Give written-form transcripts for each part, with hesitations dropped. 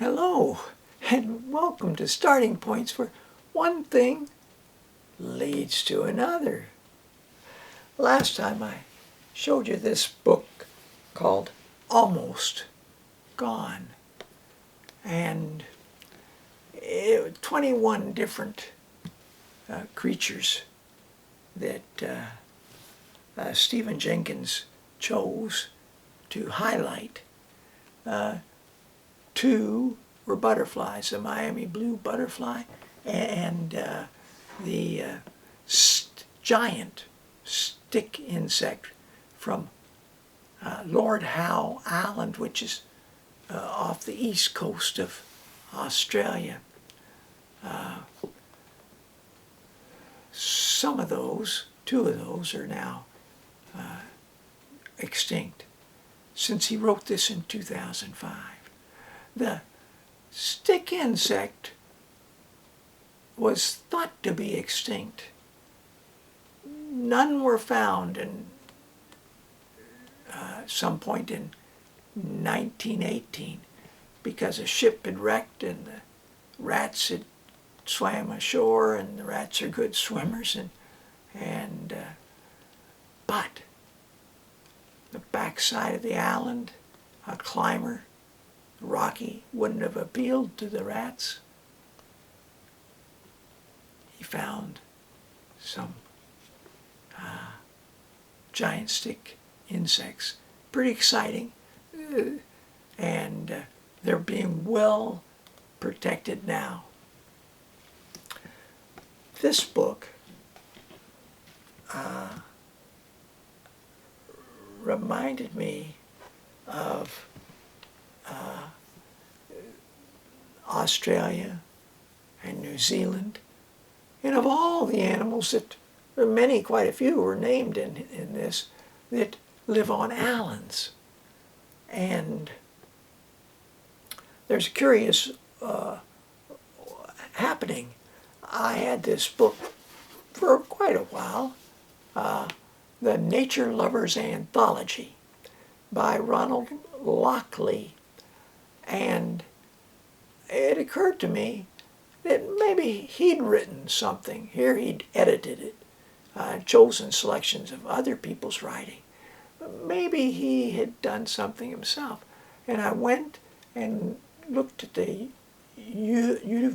Hello, and welcome to Starting Points, where one thing leads to another. Last time I showed you this book called Almost Gone, and 21 different creatures that Stephen Jenkins chose to highlight. Two were butterflies, the Miami blue butterfly and the giant stick insect from Lord Howe Island, which is off the east coast of Australia. Some of those, two of those, are now extinct since he wrote this in 2005. The stick insect was thought to be extinct. None were found in some point in 1918 because a ship had wrecked and the rats had swam ashore, and the rats are good swimmers, but the backside of the island, a climber, rocky, wouldn't have appealed to the rats. He found some giant stick insects. Pretty exciting, and they're being well protected now. This book reminded me of Australia and New Zealand, and of all the animals that, quite a few were named in this, that live on islands. And there's a curious happening. I had this book for quite a while, the Nature Lovers Anthology by Ronald Lockley, and it occurred to me that maybe he'd written something. Here he'd edited it, chosen selections of other people's writing. But maybe he had done something himself. And I went and looked at the University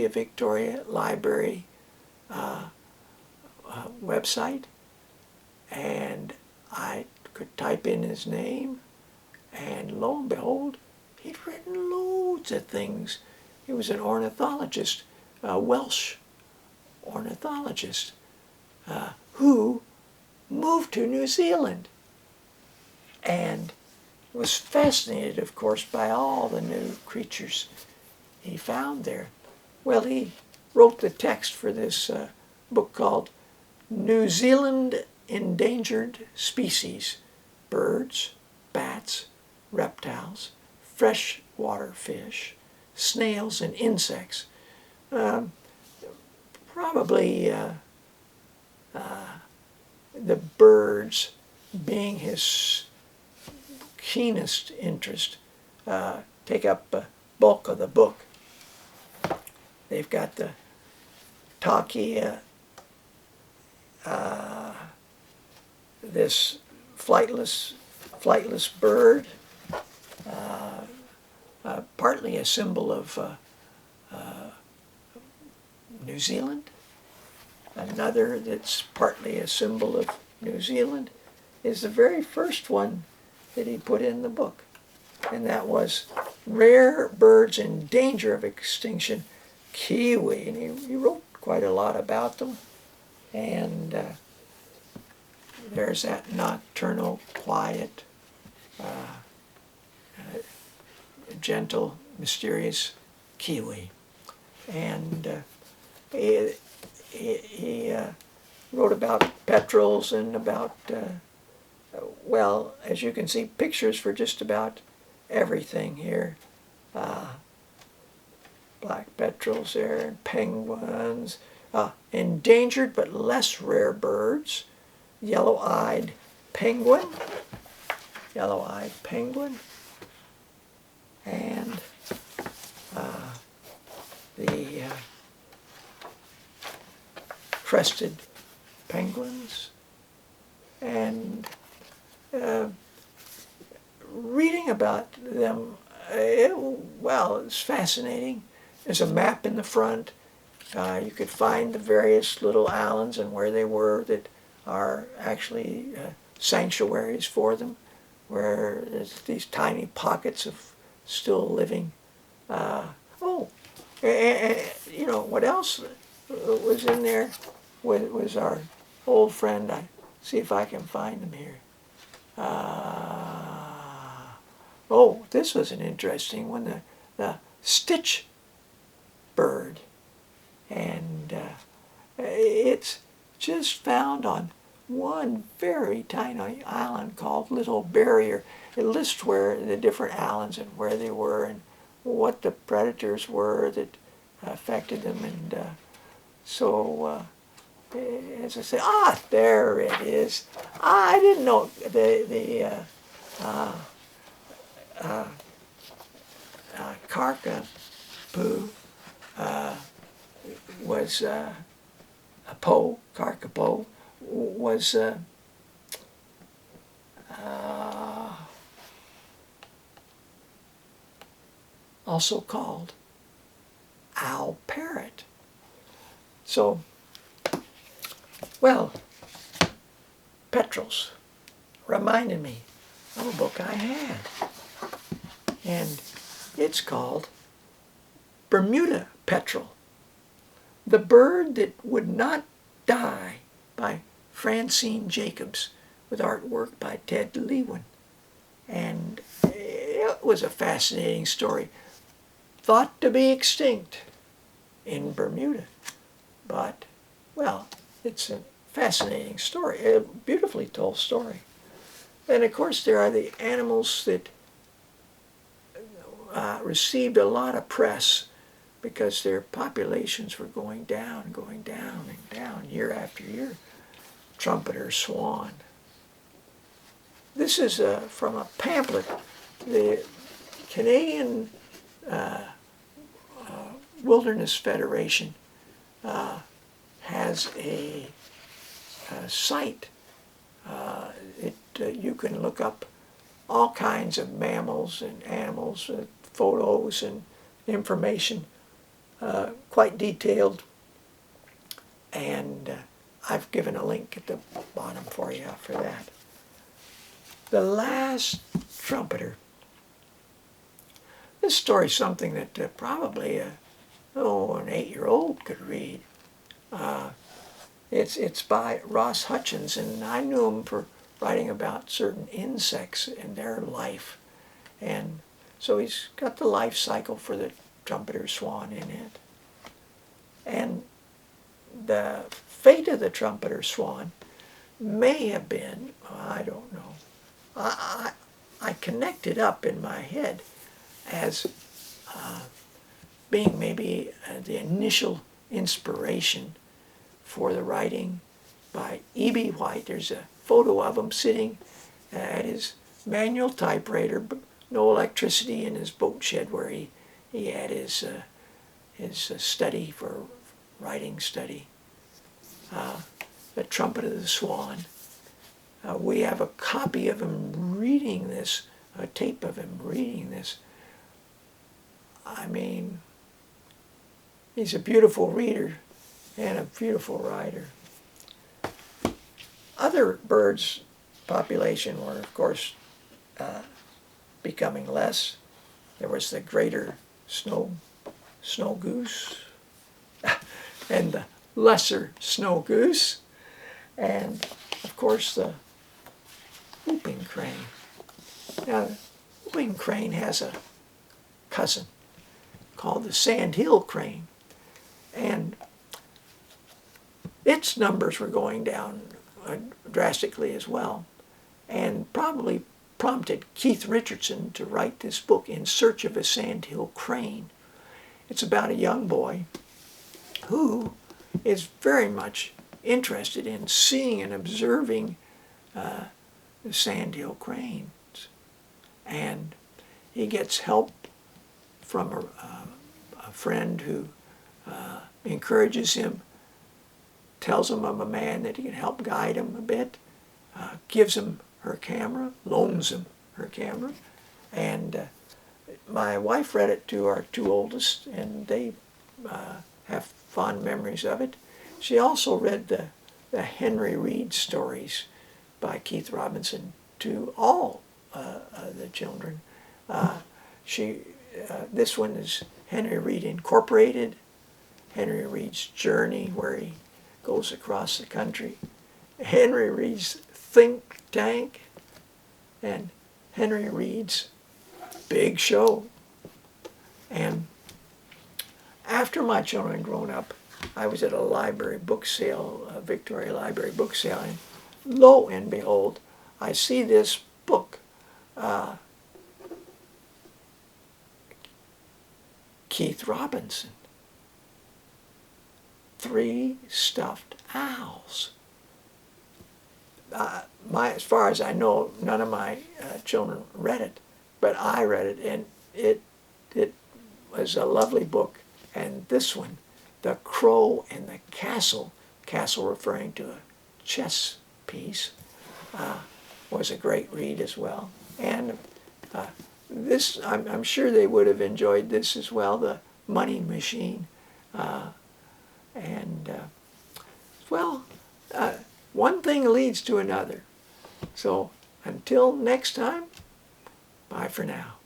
of Victoria Library website, and I could type in his name, and lo and behold, he'd written loads of things. He was an ornithologist, a Welsh ornithologist, who moved to New Zealand and was fascinated, of course, by all the new creatures he found there. Well, he wrote the text for this book called New Zealand Endangered Species: Birds, Bats, Reptiles, Freshwater Fish, Snails, and Insects. Probably the birds being his keenest interest take up the bulk of the book. They've got the Takia, this flightless bird, partly a symbol of New Zealand. Another that's partly a symbol of New Zealand is the very first one that he put in the book, and that was Rare Birds in Danger of Extinction, Kiwi. And he wrote quite a lot about them. And there's that nocturnal, quiet, gentle, mysterious kiwi. And he wrote about petrels and about, well, as you can see, pictures for just about everything here. Black petrels there, and penguins, endangered but less rare birds, yellow-eyed penguin, and crested penguins. And reading about them, well, it's fascinating. There's a map in the front. You could find the various little islands and where they were that are actually sanctuaries for them, where there's these tiny pockets of still living. You know, what else was in there was our old friend. I see if I can find them here. Oh, this was an interesting one, the stitch bird. And it's just found on one very tiny island called Little Barrier. It lists where the different islands and where they were and what the predators were that affected them. And so, as I say, there it is. I didn't know the carcapoo was carcapoo was also called owl parrot. So, well, petrels reminded me of a book I had, and it's called Bermuda Petrel, The Bird That Would Not Die, by Francine Jacobs, with artwork by Ted Lewin. And it was a fascinating story. Thought to be extinct in Bermuda. But, well, it's a fascinating story, a beautifully told story. And of course there are the animals that received a lot of press because their populations were going down and down year after year. Trumpeter swan. This is from a pamphlet. The Canadian Wilderness Federation has a site. You can look up all kinds of mammals and animals, photos and information, quite detailed. And I've given a link at the bottom for you for that. The Last Trumpeter. This story's something that probably an 8-year-old could read. It's by Ross Hutchins, and I knew him for writing about certain insects and their life. And so he's got the life cycle for the trumpeter swan in it. And the fate of the trumpeter swan may have been, I don't know, I connected up in my head as being maybe the initial inspiration for the writing by E.B. White. There's a photo of him sitting at his manual typewriter, no electricity, in his boat shed where he had his study for writing study. The Trumpet of the Swan. We have a copy of him reading this, a tape of him reading this. I mean, he's a beautiful reader and a beautiful writer. Other birds' population were, of course, becoming less. There was the greater snow goose and the lesser snow goose, and of course the whooping crane. Now, the whooping crane has a cousin called the sandhill crane, and its numbers were going down drastically as well, and probably prompted Keith Richardson to write this book, In Search of a Sandhill Crane. It's about a young boy who is very much interested in seeing and observing the sandhill cranes, and he gets help from a friend who encourages him tells him of a man that he can help guide him a bit, gives him her camera, loans him her camera, and my wife read it to our two oldest, and they have fond memories of it. She also read the Henry Reed stories by Keith Robinson to all the children. This one is Henry Reed Incorporated, Henry Reed's Journey, where he goes across the country, Henry Reed's Think Tank, and Henry Reed's Big Show. And after my children had grown up, I was at a library book sale, a Victoria Library book sale, and lo and behold, I see this book, Keith Robinson, 3 Stuffed Owls. As far as I know, none of my children read it, but I read it, and it was a lovely book. And this one, The Crow and the Castle referring to a chess piece, was a great read as well. And this, I'm sure they would have enjoyed this as well, The Money Machine. One thing leads to another. So until next time, bye for now.